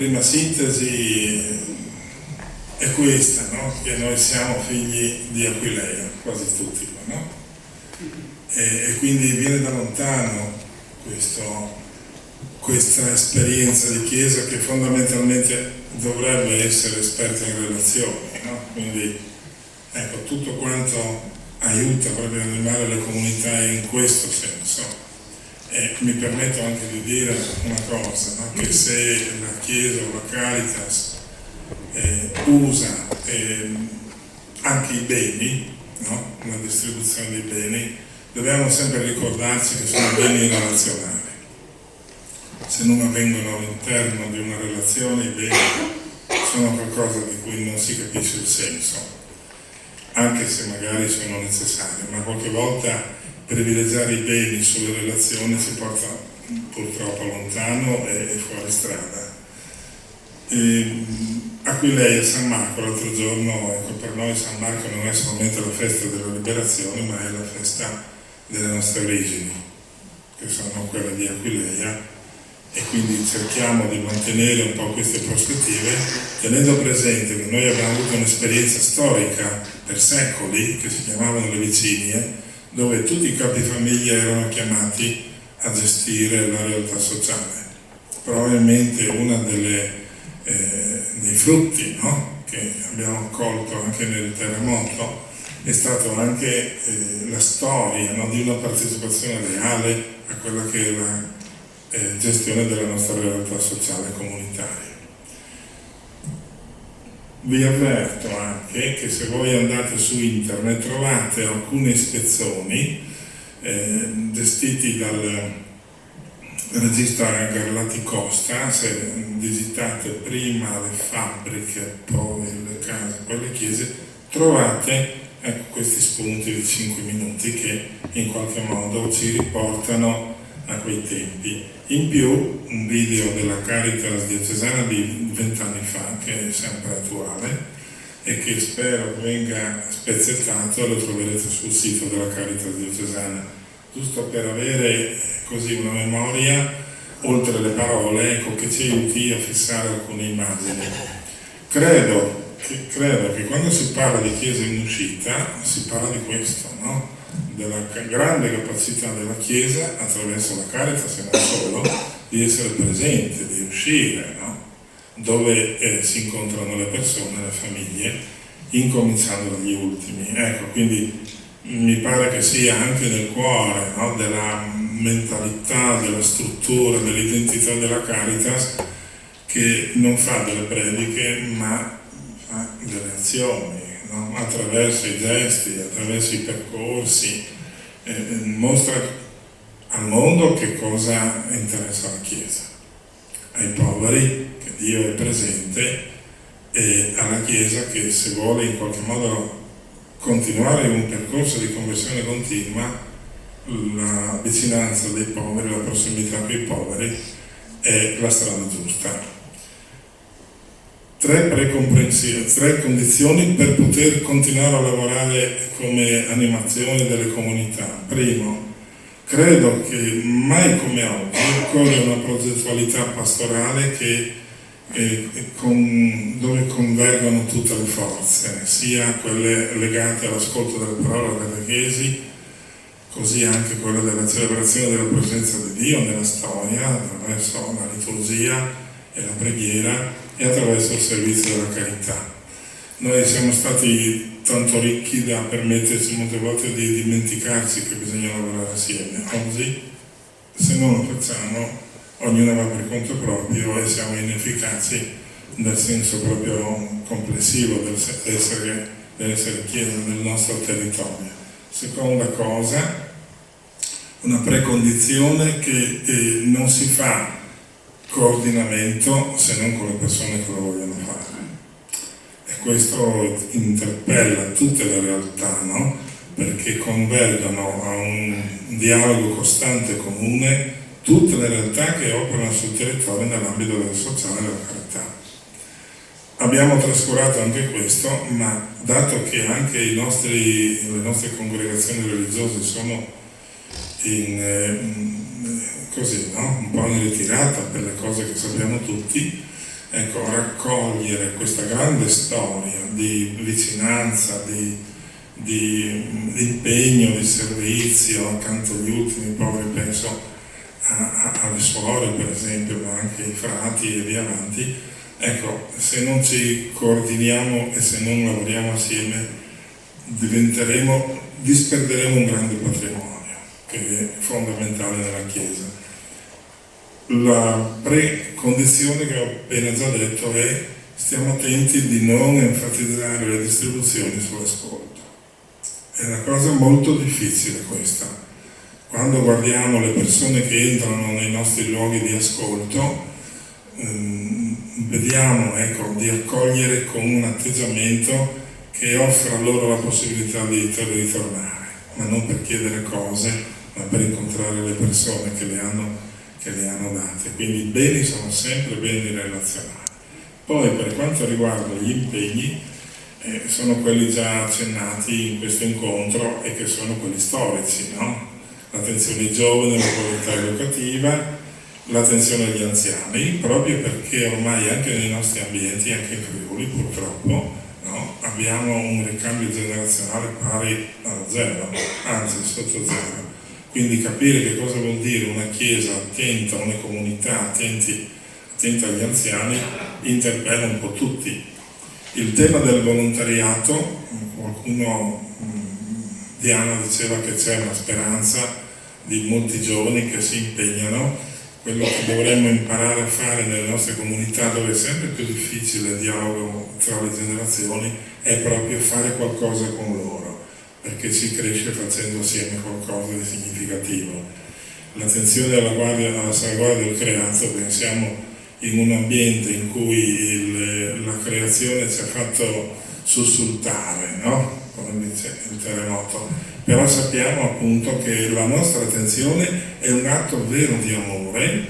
prima sintesi è questa, no? Che noi siamo figli di Aquileia, quasi tutti, no? E quindi viene da lontano questa esperienza di Chiesa che fondamentalmente dovrebbe essere esperta in relazioni, no? Quindi ecco, tutto quanto aiuta proprio ad animare le comunità in questo senso. E mi permetto anche di dire una cosa, no? Che se la Chiesa o la Caritas usa anche i beni, no? La distribuzione dei beni, dobbiamo sempre ricordarci che sono beni relazionali. Se non avvengono all'interno di una relazione, i beni sono qualcosa di cui non si capisce il senso, anche se magari sono necessari, ma qualche volta privilegiare i beni sulle relazioni ci porta purtroppo lontano e fuori strada. Aquileia, San Marco, l'altro giorno, ecco, per noi San Marco non è solamente la festa della liberazione, ma è la festa delle nostre origini, che sono quelle di Aquileia, e quindi cerchiamo di mantenere un po' queste prospettive, tenendo presente che noi abbiamo avuto un'esperienza storica per secoli, che si chiamavano le Vicinie, dove tutti i capifamiglia erano chiamati a gestire la realtà sociale. Probabilmente uno dei frutti, no? Che abbiamo colto anche nel terremoto è stato anche la storia, no? Di una partecipazione reale a quella che è la gestione della nostra realtà sociale comunitaria. Vi avverto anche che se voi andate su internet trovate alcune spezzoni gestiti dal regista Garlati Costa. Se visitate prima le fabbriche, poi le case, poi le chiese, trovate questi spunti di 5 minuti che in qualche modo ci riportano a quei tempi. In più un video della Caritas diocesana di 20 anni fa, che è sempre attuale e che spero venga spezzettato, lo troverete sul sito della Caritas diocesana, giusto per avere così una memoria oltre le parole, ecco, che ci aiuti a fissare alcune immagini. Credo che quando si parla di Chiesa in uscita si parla di questo, no? Della grande capacità della Chiesa, attraverso la Caritas e non solo, di essere presente, di uscire, no? Dove si incontrano le persone, le famiglie, incominciando dagli ultimi. Ecco, quindi mi pare che sia anche nel cuore, no? Della mentalità, della struttura, dell'identità della Caritas, che non fa delle prediche, ma fa delle azioni, no? Attraverso i gesti, attraverso i percorsi, mostra al mondo che cosa interessa la Chiesa, ai poveri che Dio è presente, e alla Chiesa che, se vuole in qualche modo continuare un percorso di conversione continua, la vicinanza dei poveri, la prossimità con i poveri è la strada giusta. Tre condizioni per poter continuare a lavorare come animazione delle comunità. Primo, credo che mai come oggi occorre una progettualità pastorale dove convergono tutte le forze, sia quelle legate all'ascolto delle parole delle catechesi, così anche quelle della celebrazione della presenza di Dio nella storia, attraverso la liturgia e la preghiera, e attraverso il servizio della carità. Noi siamo stati tanto ricchi da permetterci molte volte di dimenticarci che bisogna lavorare assieme. Oggi, se non lo facciamo, ognuno va per conto proprio e siamo inefficaci nel senso proprio complessivo dell'essere Chiesa nel nostro territorio. Seconda cosa, una precondizione che non si fa coordinamento se non con le persone che lo vogliono fare. E questo interpella tutte le realtà, no? Perché convergono a un dialogo costante e comune tutte le realtà che operano sul territorio nell'ambito del sociale e della carità. Abbiamo trascurato anche questo, ma dato che anche le nostre congregazioni religiose sono così, no? Un po' in ritirata per le cose che sappiamo tutti, ecco, raccogliere questa grande storia di vicinanza, di impegno, di servizio accanto agli ultimi poveri, penso alle suore per esempio, ma anche ai frati e via avanti. Ecco, se non ci coordiniamo e se non lavoriamo assieme disperderemo un grande patrimonio che è fondamentale nella Chiesa. La precondizione che ho appena già detto è: stiamo attenti di non enfatizzare le distribuzioni sull'ascolto. È una cosa molto difficile questa. Quando guardiamo le persone che entrano nei nostri luoghi di ascolto, vediamo, ecco, di accogliere con un atteggiamento che offra loro la possibilità di ritornare, ma non per chiedere cose, ma per incontrare le persone che le hanno date. Quindi i beni sono sempre beni relazionali. Poi per quanto riguarda gli impegni, sono quelli già accennati in questo incontro e che sono quelli storici, no? L'attenzione ai giovani, la qualità educativa, l'attenzione agli anziani, proprio perché ormai anche nei nostri ambienti, anche in Friuli purtroppo, no, abbiamo un ricambio generazionale pari a zero, anzi sotto zero. Quindi capire che cosa vuol dire una Chiesa attenta, una comunità attenta agli anziani, interpella un po' tutti. Il tema del volontariato, qualcuno, Diana diceva che c'è una speranza di molti giovani che si impegnano. Quello che dovremmo imparare a fare nelle nostre comunità, dove è sempre più difficile il dialogo tra le generazioni, è proprio fare qualcosa con loro, perché si cresce facendo assieme qualcosa di significativo. L'attenzione alla salvaguardia del creato, pensiamo in un ambiente in cui la creazione ci ha fatto sussultare, no? Come dice il terremoto, però sappiamo appunto che la nostra attenzione è un atto vero di amore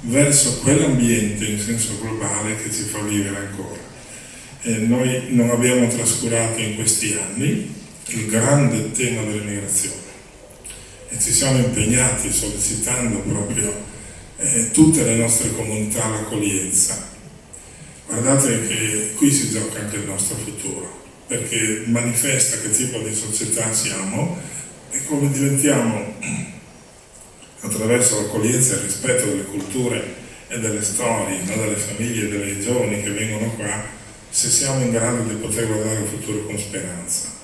verso quell'ambiente in senso globale che ci fa vivere ancora. Noi non abbiamo trascurato in questi anni il grande tema dell'immigrazione e ci siamo impegnati sollecitando proprio tutte le nostre comunità all'accoglienza. Guardate che qui si gioca anche il nostro futuro, perché manifesta che tipo di società siamo e come diventiamo, attraverso l'accoglienza e il rispetto delle culture e delle storie, no, delle famiglie e dei giovani che vengono qua, se siamo in grado di poter guardare al futuro con speranza.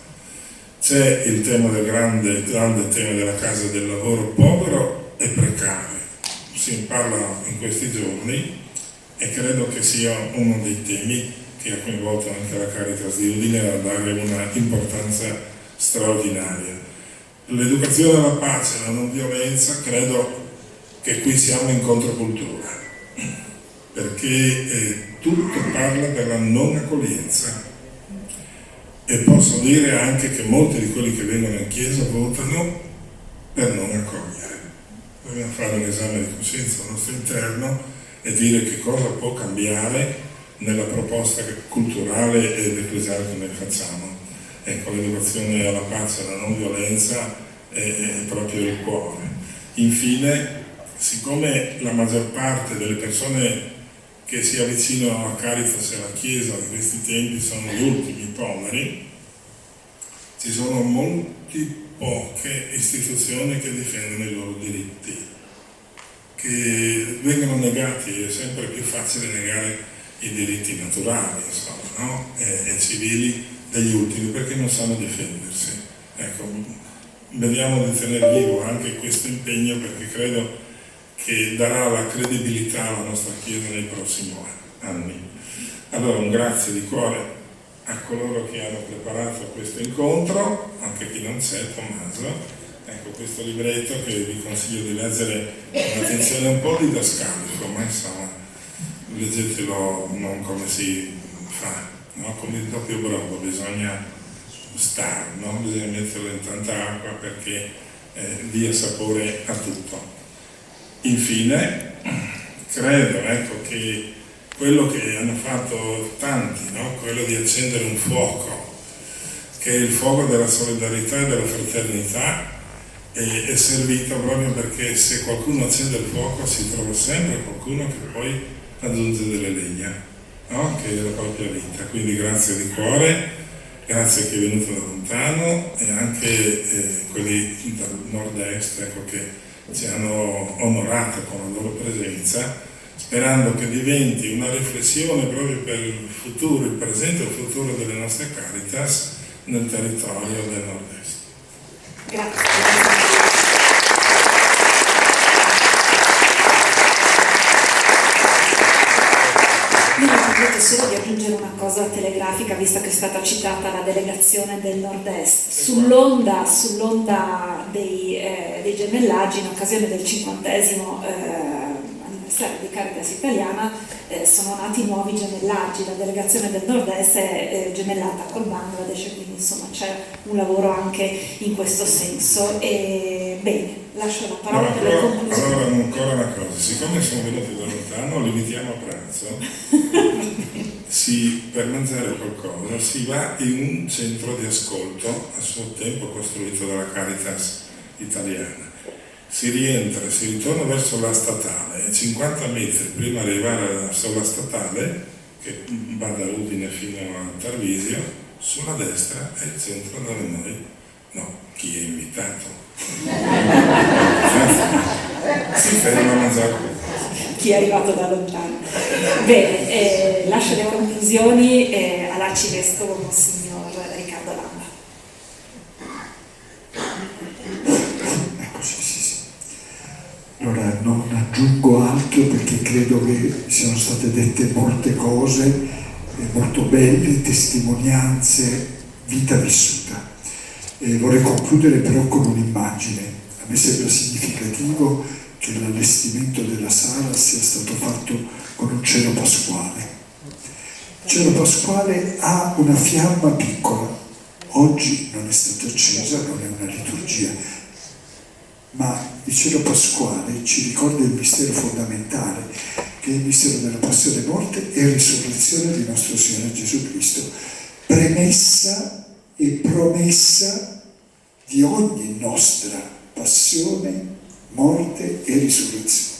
C'è il tema del grande tema della casa e del lavoro povero e precario. Si parla in questi giorni e credo che sia uno dei temi che ha coinvolto anche la Caritas di Udine a dare una importanza straordinaria. L'educazione alla pace e alla non violenza, credo che qui siamo in controcultura, perché tutto parla della non accoglienza e posso dire anche che molti di quelli che vengono in chiesa votano per non accogliere. Dobbiamo fare un esame di coscienza al nostro interno e dire che cosa può cambiare nella proposta culturale ed ecclesiale che noi facciamo. Ecco, l'educazione alla pace e alla non violenza è proprio il cuore. Infine, siccome la maggior parte delle persone che si avvicinano alla Caritas e alla Chiesa in questi tempi sono gli ultimi poveri, ci sono poche istituzioni che difendono i loro diritti, che vengono negati. È sempre più facile negare i diritti naturali, insomma, no? e civili degli ultimi, perché non sanno difendersi. Ecco, vediamo di tenere vivo anche questo impegno, perché credo che darà la credibilità alla nostra Chiesa nei prossimi anni. Allora un grazie di cuore a coloro che hanno preparato questo incontro, anche chi non c'è, Tommaso. Ecco, questo libretto che vi consiglio di leggere con attenzione, un po' didascalico, ma insomma leggetelo non come si fa, no? Come il doppio brodo, bisogna stare, no? Bisogna metterlo in tanta acqua perché dia sapore a tutto. Infine, credo, ecco, che quello che hanno fatto tanti, no? Quello di accendere un fuoco, che è il fuoco della solidarietà e della fraternità, è servito proprio perché se qualcuno accende il fuoco si trova sempre qualcuno che poi aggiunge delle legna. no? Che è la propria vita. Quindi grazie di cuore, grazie che è venuto da lontano, e anche quelli dal nord-est, ecco, che ci hanno onorato con la loro presenza, sperando che diventi una riflessione proprio per il futuro, il presente e il futuro delle nostre Caritas nel territorio del nord-est. Grazie. Io mi permetto solo di aggiungere una cosa telegrafica, visto che è stata citata la delegazione del nord-est. Sull'onda dei gemellaggi, in occasione del 50° anniversario di Caritas Italiana, sono nati nuovi gemellaggi. La delegazione del nord-est è gemellata col Bangladesh, quindi insomma c'è un lavoro anche in questo senso. E bene, lascio la parola per le conclusioni. Allora, ancora una cosa, siccome siamo venuti da lontano, li invitiamo a pranzo. Per mangiare qualcosa si va in un centro di ascolto a suo tempo costruito dalla Caritas Italiana. Si rientra, si ritorna verso la statale, 50 metri prima di arrivare sulla statale, che va da Udine fino a Tarvisio, sulla destra è il centro dove noi, no, chi è invitato, si ferma a mangiare. Chi è arrivato da lontano. Bene, lascio le conclusioni all'arcivescovo Monsignor Riccardo Lamba. Eccoci, sì. Allora non aggiungo altro, perché credo che siano state dette molte cose molto belle, testimonianze, vita vissuta. Vorrei concludere però con un'immagine. A me sembra significativo che l'allestimento della sala sia stato fatto con un cielo pasquale. Il cielo pasquale ha una fiamma piccola, oggi non è stata accesa, non è una liturgia, ma il cielo pasquale ci ricorda il mistero fondamentale, che è il mistero della passione, morte e risurrezione di nostro Signore Gesù Cristo, premessa e promessa di ogni nostra passione, morte e risurrezione.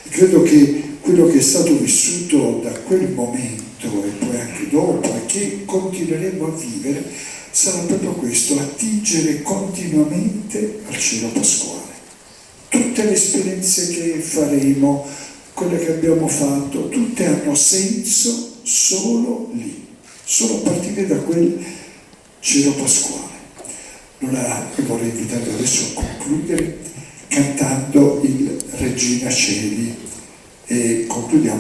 Credo che quello che è stato vissuto da quel momento e poi anche dopo, e che continueremo a vivere, sarà proprio questo: attingere continuamente al cielo pasquale. Tutte le esperienze che faremo, quelle che abbiamo fatto, tutte hanno senso solo lì, solo a partire da quel cielo pasquale. Allora vorrei invitarvi adesso a concludere cantando il Regina Coeli, e concludiamo